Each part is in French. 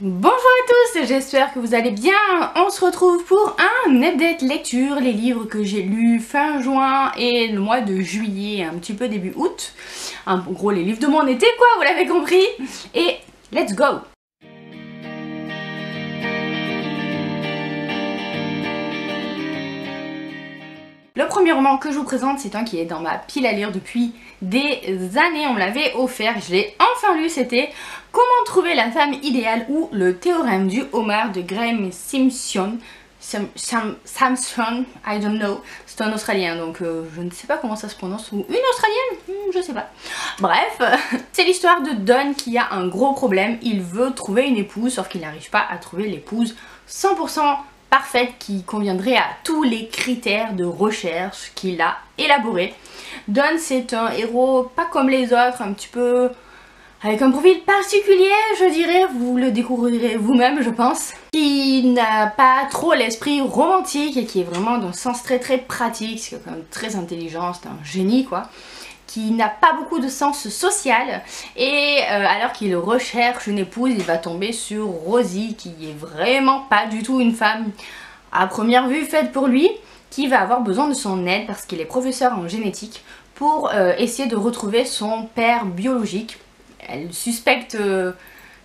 Bonjour à tous, j'espère que vous allez bien. On se retrouve pour un update lecture, les livres que j'ai lus fin juin et le mois de juillet, un petit peu début août. En gros les livres de mon été quoi, vous l'avez compris. Et let's go. Le premier roman que je vous présente, c'est un qui est dans ma pile à lire depuis des années. On me l'avait offert, je l'ai enfin lu, c'était Comment trouver la femme idéale ou le théorème du homard de Graeme Simsion. Samson, I don't know. C'est un Australien, donc je ne sais pas comment ça se prononce. Ou une Australienne, je sais pas. Bref, c'est l'histoire de Don qui a un gros problème. Il veut trouver une épouse, sauf qu'il n'arrive pas à trouver l'épouse 100% parfaite qui conviendrait à tous les critères de recherche qu'il a élaborés. Don, c'est un héros pas comme les autres, un petit peu avec un profil particulier, je dirais, vous le découvrirez vous-même, je pense, qui n'a pas trop l'esprit romantique et qui est vraiment d'un sens très pratique, c'est quand même très intelligent, c'est un génie quoi, qui n'a pas beaucoup de sens social et alors qu'il recherche une épouse, il va tomber sur Rosie qui est vraiment pas du tout une femme à première vue faite pour lui, qui va avoir besoin de son aide parce qu'il est professeur en génétique pour essayer de retrouver son père biologique. Elle suspecte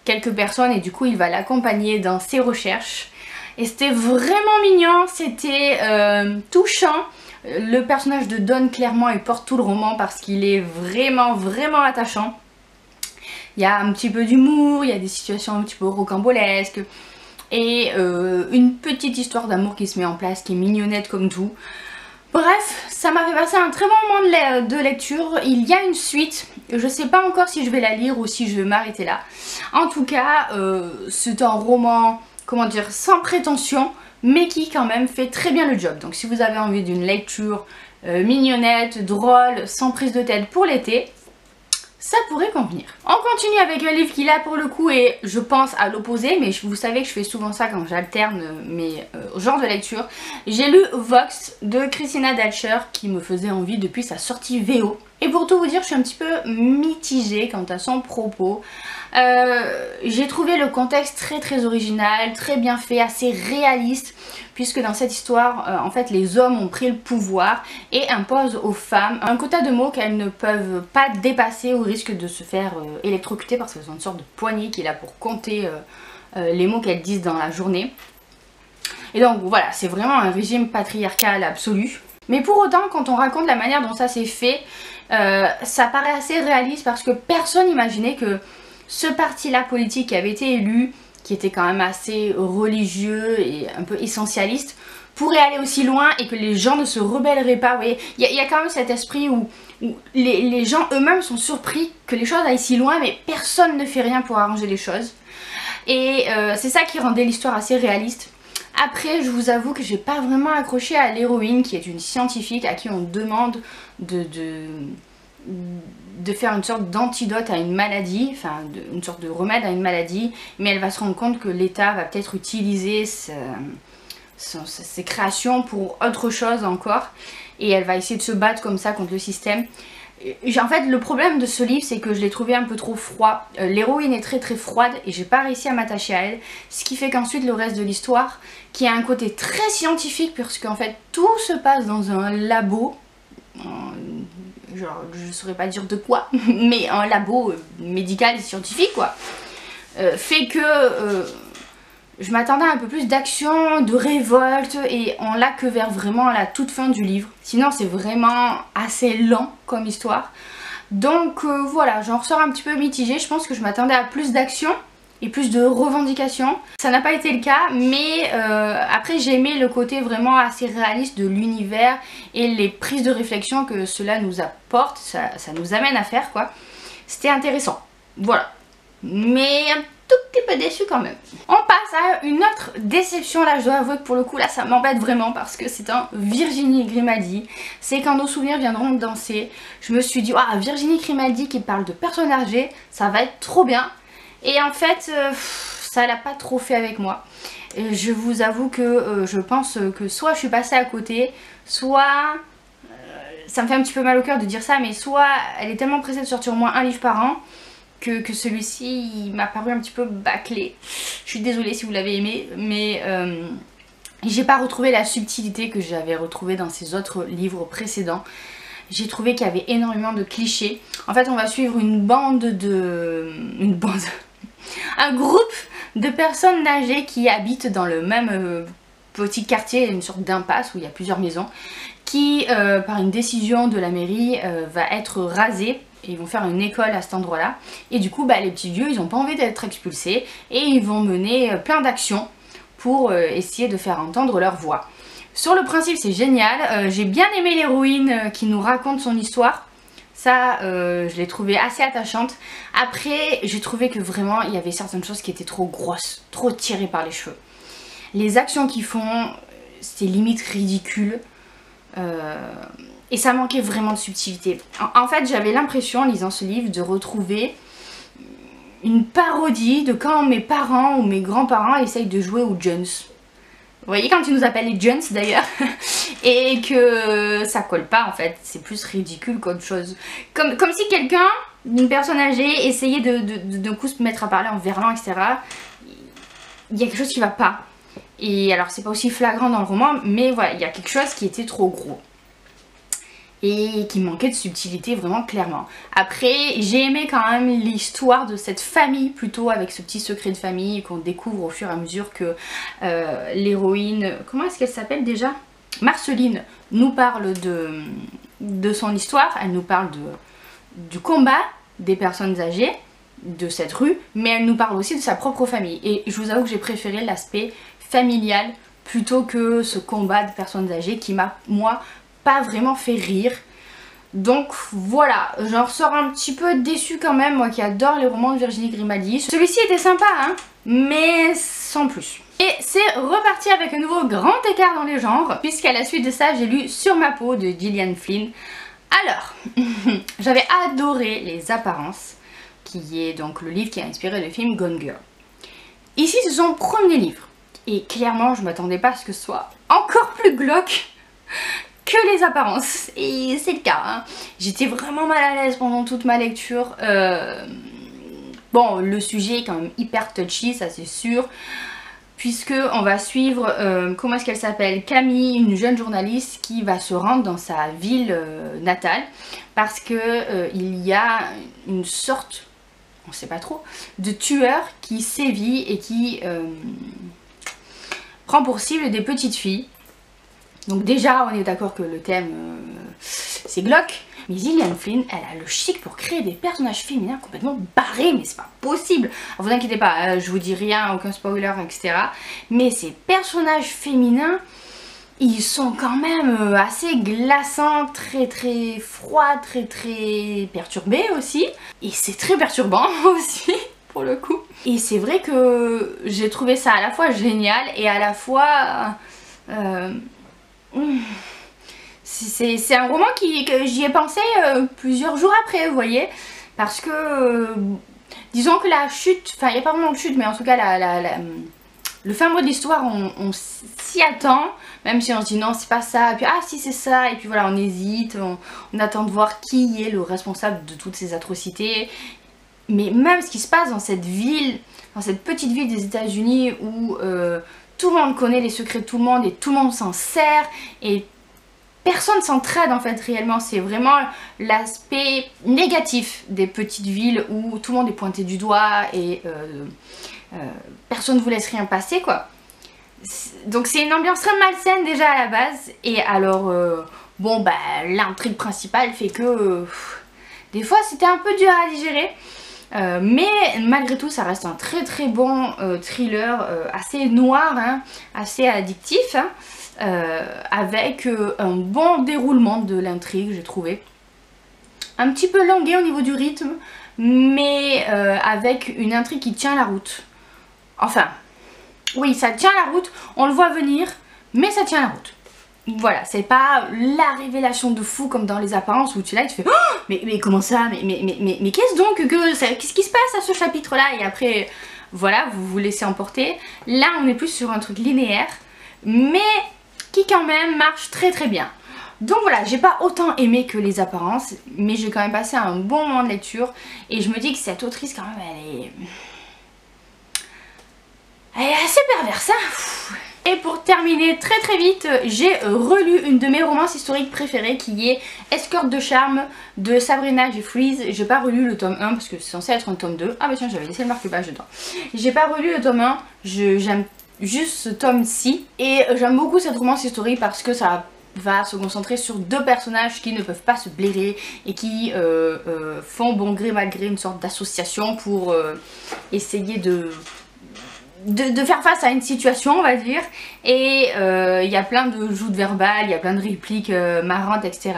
quelques personnes et du coup il va l'accompagner dans ses recherches. Et c'était vraiment mignon, c'était touchant. Le personnage de Don, clairement, il porte tout le roman parce qu'il est vraiment attachant. Il y a un petit peu d'humour, il y a des situations un petit peu rocambolesques. Et une petite histoire d'amour qui se met en place, qui est mignonnette comme tout. Bref, ça m'a fait passer un très bon moment de lecture. Il y a une suite, je sais pas encore si je vais la lire ou si je vais m'arrêter là. En tout cas, c'est un roman, comment dire, sans prétention, mais qui quand même fait très bien le job. Donc si vous avez envie d'une lecture mignonnette, drôle, sans prise de tête pour l'été, ça pourrait convenir. On continue avec un livre qui là pour le coup est, je pense, à l'opposé, mais vous savez que je fais souvent ça quand j'alterne mes genres de lecture. J'ai lu Vox de Christina Dalcher qui me faisait envie depuis sa sortie VO. Et pour tout vous dire, je suis un petit peu mitigée quant à son propos. J'ai trouvé le contexte très original, très bien fait, assez réaliste, puisque dans cette histoire, en fait, les hommes ont pris le pouvoir et imposent aux femmes un quota de mots qu'elles ne peuvent pas dépasser au risque de se faire électrocuter parce qu'elles ont une sorte de poignée qui est là pour compter les mots qu'elles disent dans la journée. Et donc voilà, c'est vraiment un régime patriarcal absolu. Mais pour autant, quand on raconte la manière dont ça s'est fait, ça paraît assez réaliste parce que personne n'imaginait que ce parti-là politique qui avait été élu, qui était quand même assez religieux et un peu essentialiste, pourrait aller aussi loin et que les gens ne se rebelleraient pas. Vous voyez, il y a quand même cet esprit où les gens eux-mêmes sont surpris que les choses aillent si loin, mais personne ne fait rien pour arranger les choses. Et c'est ça qui rendait l'histoire assez réaliste. Après, je vous avoue que j'ai pas vraiment accroché à l'héroïne qui est une scientifique à qui on demande de faire une sorte d'antidote à une maladie, enfin une sorte de remède à une maladie, mais elle va se rendre compte que l'État va peut-être utiliser ses créations pour autre chose encore, et elle va essayer de se battre comme ça contre le système. En fait, le problème de ce livre, c'est que je l'ai trouvé un peu trop froid. L'héroïne est très froide et j'ai pas réussi à m'attacher à elle. Ce qui fait qu'ensuite, le reste de l'histoire, qui a un côté très scientifique, puisqu'en fait, tout se passe dans un labo. Genre, je saurais pas dire de quoi, mais un labo médical et scientifique, quoi. Fait que je m'attendais à un peu plus d'action, de révolte, et on l'a que vers vraiment la toute fin du livre. Sinon c'est vraiment assez lent comme histoire. Donc voilà, j'en ressors un petit peu mitigée. Je pense que je m'attendais à plus d'action et plus de revendications. Ça n'a pas été le cas, mais après j'ai aimé le côté vraiment assez réaliste de l'univers et les prises de réflexion que cela nous apporte, ça nous amène à faire quoi. C'était intéressant, voilà. Mais tout petit peu déçu quand même. On passe à une autre déception. Là je dois avouer que pour le coup là ça m'embête vraiment parce que c'est un Virginie Grimaldi. C'est quand nos souvenirs viendront danser. Je me suis dit ah Virginie Grimaldi qui parle de personnes âgées, ça va être trop bien. Et en fait ça l'a pas trop fait avec moi. Et je vous avoue que je pense que soit je suis passée à côté, soit ça me fait un petit peu mal au cœur de dire ça, mais soit elle est tellement pressée de sortir au moins un livre par an que celui-ci il m'a paru un petit peu bâclé. Je suis désolée si vous l'avez aimé, mais j'ai pas retrouvé la subtilité que j'avais retrouvée dans ses autres livres précédents. J'ai trouvé qu'il y avait énormément de clichés. En fait, on va suivre un groupe de personnes âgées qui habitent dans le même petit quartier, une sorte d'impasse où il y a plusieurs maisons, qui, par une décision de la mairie, va être rasée. Et ils vont faire une école à cet endroit-là. Et du coup, bah, les petits vieux, ils n'ont pas envie d'être expulsés. Et ils vont mener plein d'actions pour essayer de faire entendre leur voix. Sur le principe, c'est génial. J'ai bien aimé l'héroïne qui nous raconte son histoire. Ça, je l'ai trouvée assez attachante. Après, j'ai trouvé que vraiment, il y avait certaines choses qui étaient trop grosses, trop tirées par les cheveux. Les actions qu'ils font, c'est limite ridicule. Et ça manquait vraiment de subtilité. En fait, j'avais l'impression, en lisant ce livre, de retrouver une parodie de quand mes parents ou mes grands-parents essayent de jouer aux Jones. Vous voyez quand ils nous appellent les Jones d'ailleurs. Et que ça colle pas en fait, c'est plus ridicule qu'autre chose. Comme si quelqu'un, une personne âgée, essayait de coup se mettre à parler en verlan, etc. Il y a quelque chose qui va pas. Et alors c'est pas aussi flagrant dans le roman, mais voilà, il y a quelque chose qui était trop gros. Et qui manquait de subtilité vraiment clairement. Après, j'ai aimé quand même l'histoire de cette famille plutôt, avec ce petit secret de famille qu'on découvre au fur et à mesure que l'héroïne, comment est-ce qu'elle s'appelle déjà? Marceline nous parle de son histoire, elle nous parle du combat des personnes âgées de cette rue, mais elle nous parle aussi de sa propre famille. Et je vous avoue que j'ai préféré l'aspect familial plutôt que ce combat de personnes âgées qui m'a, moi, pas vraiment fait rire. Donc voilà, j'en ressors un petit peu déçue quand même, moi qui adore les romans de Virginie Grimaldi. Celui-ci était sympa, hein, mais sans plus. Et c'est reparti avec un nouveau grand écart dans les genres, puisqu'à la suite de ça, j'ai lu Sur ma peau de Gillian Flynn. Alors, j'avais adoré Les Apparences, qui est donc le livre qui a inspiré le film Gone Girl. Ici, c'est son premier livre, et clairement, je m'attendais pas à ce que ce soit encore plus glauque que Les Apparences, et c'est le cas, hein. J'étais vraiment mal à l'aise pendant toute ma lecture. Bon, le sujet est quand même hyper touchy, ça c'est sûr, puisque on va suivre, comment est-ce qu'elle s'appelle, Camille, une jeune journaliste qui va se rendre dans sa ville natale, parce que il y a une sorte, on sait pas trop, de tueur qui sévit et qui prend pour cible des petites filles. Donc déjà on est d'accord que le thème c'est glauque, mais Gillian Flynn elle a le chic pour créer des personnages féminins complètement barrés, mais c'est pas possible. Alors vous inquiétez pas, je vous dis rien, aucun spoiler, etc. Mais ces personnages féminins, ils sont quand même assez glaçants, très froids, très perturbés aussi. Et c'est très perturbant aussi, pour le coup. Et c'est vrai que j'ai trouvé ça à la fois génial et à la fois... c'est un roman que j'y ai pensé plusieurs jours après, vous voyez, parce que disons que la chute, enfin il n'y a pas vraiment de chute, mais en tout cas le fin mot de l'histoire on s'y attend, même si on se dit non c'est pas ça, et puis ah si c'est ça, et puis voilà on hésite, on attend de voir qui est le responsable de toutes ces atrocités. Mais même ce qui se passe dans cette ville, dans cette petite ville des États-Unis où tout le monde connaît les secrets de tout le monde et tout le monde s'en sert et personne s'entraide en fait réellement. C'est vraiment l'aspect négatif des petites villes où tout le monde est pointé du doigt et personne ne vous laisse rien passer quoi. Donc c'est une ambiance très malsaine déjà à la base. Et alors bon bah l'intrigue principale fait que des fois c'était un peu dur à digérer. Mais malgré tout ça reste un très bon thriller assez noir, hein, assez addictif, hein, avec un bon déroulement de l'intrigue j'ai trouvé. Un petit peu longué au niveau du rythme, mais avec une intrigue qui tient la route. Enfin, oui ça tient la route, on le voit venir, mais ça tient la route. Voilà, c'est pas la révélation de fou comme dans Les Apparences où tu es là et tu fais oh, mais comment ça, mais qu'est-ce donc qu'est-ce qui se passe à ce chapitre là, et après voilà vous vous laissez emporter. Là on est plus sur un truc linéaire mais qui quand même marche très bien. Donc voilà, j'ai pas autant aimé que les apparences, mais j'ai quand même passé un bon moment de lecture et je me dis que cette autrice quand même elle est assez perverse, hein. Et pour terminer très très vite, j'ai relu une de mes romances historiques préférées qui est Escorte de charme de Sabrina Jeffries. J'ai pas relu le tome 1 parce que c'est censé être un tome 2. Ah bah tiens, j'avais laissé le marque-page dedans. J'ai pas relu le tome 1, j'aime juste ce tome-ci. Et j'aime beaucoup cette romance historique parce que ça va se concentrer sur deux personnages qui ne peuvent pas se blairer et qui font bon gré mal gré une sorte d'association pour essayer de faire face à une situation, on va dire. Et il y a plein de joutes verbales, il y a plein de répliques marrantes, etc.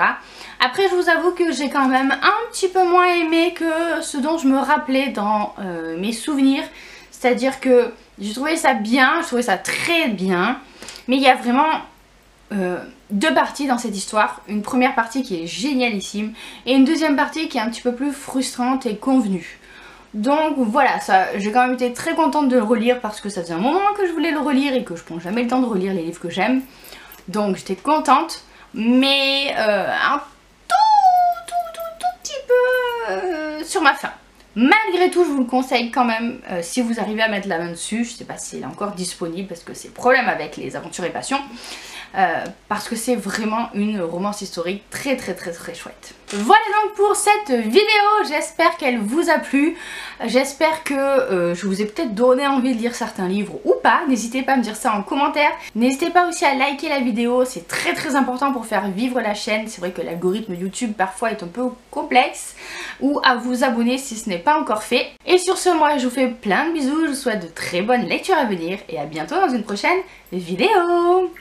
Après, je vous avoue que j'ai quand même un petit peu moins aimé que ce dont je me rappelais dans mes souvenirs. C'est-à-dire que j'ai trouvé ça bien, je trouvais ça très bien. Mais il y a vraiment deux parties dans cette histoire. Une première partie qui est génialissime et une deuxième partie qui est un petit peu plus frustrante et convenue. Donc voilà, j'ai quand même été très contente de le relire parce que ça faisait un moment que je voulais le relire et que je prends jamais le temps de relire les livres que j'aime. Donc j'étais contente, mais un tout petit peu sur ma faim. Malgré tout, je vous le conseille quand même si vous arrivez à mettre la main dessus. Je sais pas si elle est encore disponible parce que c'est le problème avec les aventures et passions. Parce que c'est vraiment une romance historique très chouette. Voilà donc pour cette vidéo, j'espère qu'elle vous a plu, j'espère que je vous ai peut-être donné envie de lire certains livres ou pas, n'hésitez pas à me dire ça en commentaire, n'hésitez pas aussi à liker la vidéo, c'est très important pour faire vivre la chaîne, c'est vrai que l'algorithme YouTube parfois est un peu complexe, ou à vous abonner si ce n'est pas encore fait. Et sur ce, moi je vous fais plein de bisous, je vous souhaite de très bonnes lectures à venir et à bientôt dans une prochaine vidéo.